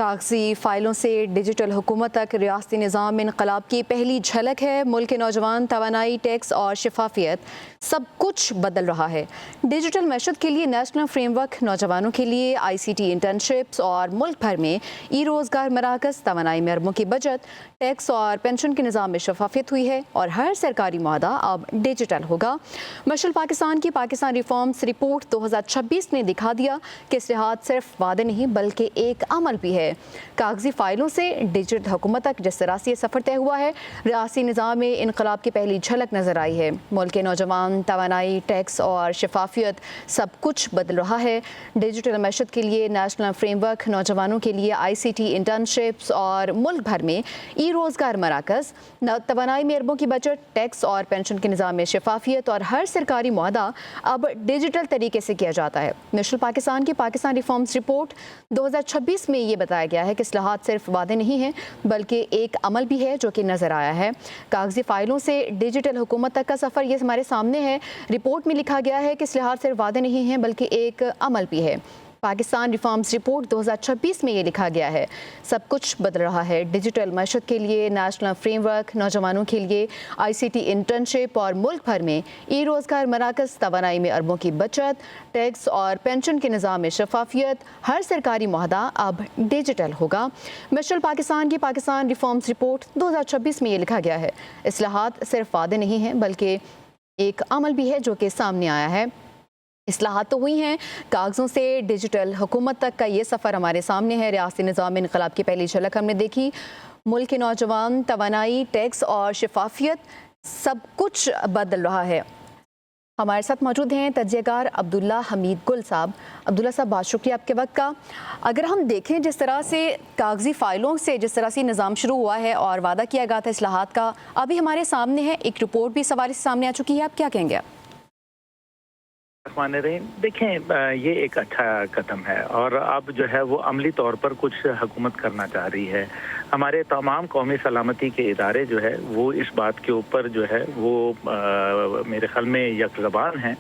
कागजी फाइलों से डिजिटल हुकूमत तक रियासती निज़ाम में इनकलाब की पहली झलक है। मुल्क के नौजवान तवानाई, टैक्स और शफाफियत सब कुछ बदल रहा है। डिजिटल मैशत के लिए नेशनल फ्रेमवर्क, नौजवानों के लिए ICT इंटर्नशिप्स और मुल्क भर में रोज़गार मराकज़, तवानाई में अरबों की बचत, टैक्स और पेंशन के निज़ाम में शफाफियत हुई है और हर सरकारी मुआहदा अब डिजिटल होगा। मशल पाकिस्तान की पाकिस्तान रिफॉर्म्स रिपोर्ट 2026 ने दिखा दिया कि इस्लाहात सिर्फ वादे नहीं बल्कि एक अमल भी है। कागजी फाइलों से डिजिटल हुकूमत तक जिस तरह से ये सफ़र तय हुआ है, रियासी निज़ाम में इनकलाब की पहली झलक नज़र आई है। मुल्क के नौजवान तवानाई, टैक्स और शफाफियत सब कुछ बदल रहा है। डिजिटल मैशत के लिए नेशनल फ्रेमवर्क, नौजवानों के लिए ICT इंटर्नशिप्स और मुल्क भर में रोज़गार मराकज़, तवानाई में अरबों की बचत, टैक्स और पेंशन के निज़ाम में शफाफियत और हर सरकारी मुआहदा अब डिजिटल तरीके से किया जाता है। मशल पाकिस्तान की पाकिस्तान रिफॉर्म्स रिपोर्ट 2026 में ये बताया गया है कि इस्लाहात सिर्फ वादे नहीं हैं बल्कि एक अमल भी है जो कि नज़र आया है। कागजी फाइलों से डिजिटल हुकूमत तक का सफ़र ये हमारे सामने है। रिपोर्ट में लिखा गया है कि इस्लाहात सिर्फ वादे नहीं हैं बल्कि एक अमल भी है। पाकिस्तान रिफॉर्म्स रिपोर्ट 2026 में ये लिखा गया है, सब कुछ बदल रहा है। डिजिटल मैशत के लिए नेशनल फ्रेमवर्क, नौजवानों के लिए ICT इंटर्नशिप और मुल्क भर में रोज़गार मराकज़, तवानाई में अरबों की बचत, टैक्स और पेंशन के निज़ाम में शफाफियत, हर सरकारी मुआहदा अब डिजिटल होगा। मशल पाकिस्तान की पाकिस्तान रिफॉर्म्स रिपोर्ट 2026 में ये लिखा गया है, इस्लाहात सिर्फ वादे नहीं हैं बल्कि एक अमल भी है जो कि सामने आया है। इस्लाहात तो हुई हैं, कागज़ों से डिजिटल हुकूमत तक का ये सफ़र हमारे सामने है। रियासती निज़ाम में इनकलाब की पहली झलक हमने देखी। मुल्क के नौजवान तवानाई, टैक्स और शफाफियत सब कुछ बदल रहा है। हमारे साथ मौजूद हैं तज्ज़ियाकार अब्दुल्ला हमीद गुल साहब। अब्दुल्ला साहब, बहुत शुक्रिया आपके वक्त का। अगर हम देखें जिस तरह से कागजी फ़ाइलों से जिस तरह से निज़ाम शुरू हुआ है और वादा किया गया था इस्लाहात का, अभी हमारे सामने है, एक रिपोर्ट भी सवारी से सामने आ चुकी है, आप क्या कहेंगे आप? देखें, ये एक अच्छा कदम है और अब जो है वो अमली तौर पर कुछ हुकूमत करना चाह रही है। हमारे तमाम कौमी सलामती के इदारे जो है वो इस बात के ऊपर जो है वो मेरे ख्याल में यकज़बान हैं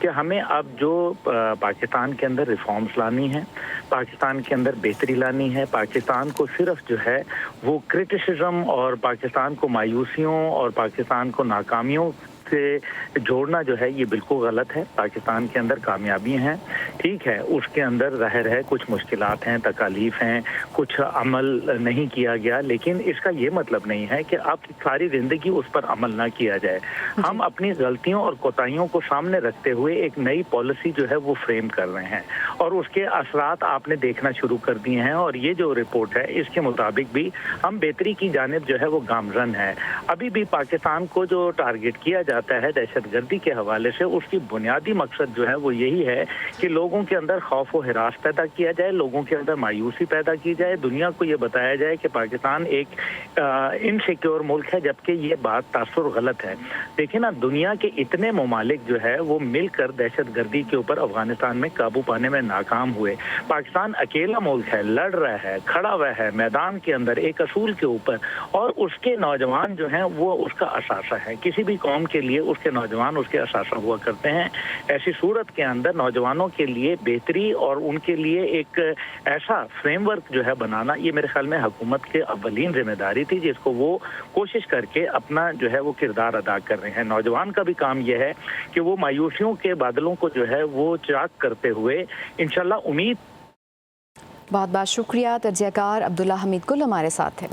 कि हमें अब जो पाकिस्तान के अंदर रिफॉर्म्स लानी है, पाकिस्तान के अंदर बेहतरी लानी है। पाकिस्तान को सिर्फ जो है वो क्रिटिसिज्म और पाकिस्तान को मायूसियों और पाकिस्तान को नाकामियों से जोड़ना जो है ये बिल्कुल गलत है। पाकिस्तान के अंदर कामयाबियाँ हैं, ठीक है, उसके अंदर ज़ाहिर है कुछ मुश्किलात हैं, तकालीफ हैं, कुछ अमल नहीं किया गया, लेकिन इसका ये मतलब नहीं है कि अब सारी ज़िंदगी उस पर अमल ना किया जाए। हम अपनी गलतियों और कोताहियों को सामने रखते हुए एक नई पॉलिसी जो है वो फ्रेम कर रहे हैं और उसके असरात आपने देखना शुरू कर दिए हैं और ये जो रिपोर्ट है इसके मुताबिक भी हम बेहतरी की जानिब जो है वो गामजन है। अभी भी पाकिस्तान को जो टारगेट किया जाता है दहशतगर्दी के हवाले से, उसकी बुनियादी मकसद जो है वो यही है कि लोगों के अंदर खौफ व हिरास पैदा किया जाए, लोगों के अंदर मायूसी पैदा की जाए, दुनिया को ये बताया जाए कि पाकिस्तान एक इनसिक्योर मुल्क है, जबकि ये बात तासुर गलत है। देखिए ना, दुनिया के इतने ममालिक जो है वो मिलकर दहशतगर्दी के ऊपर अफगानिस्तान में काबू पाने में नाकाम हुए। पाकिस्तान अकेला मुल्क है, लड़ रहा है, खड़ा हुआ है मैदान के अंदर एक असूल के ऊपर और उसके नौजवान जो हैं वो उसका असासा है। किसी भी कौम के लिए उसके नौजवान उसके असासा हुआ करते हैं। ऐसी सूरत के अंदर नौजवानों के लिए बेहतरी और उनके लिए एक ऐसा फ्रेमवर्क जो है बनाना, ये मेरे ख्याल में हुकूमत के अव्वलीन जिम्मेदारी थी, जिसको वो कोशिश करके अपना जो है वो किरदार अदा कर रहे हैं। नौजवान का भी काम यह है कि वो मायूसियों के बादलों को जो है वो चाक करते हुए इंशाल्लाह उम्मीद। बहुत बहुत शुक्रिया। तज्ज़ियाकार अब्दुल्ला हमीद गुल हमारे साथ है।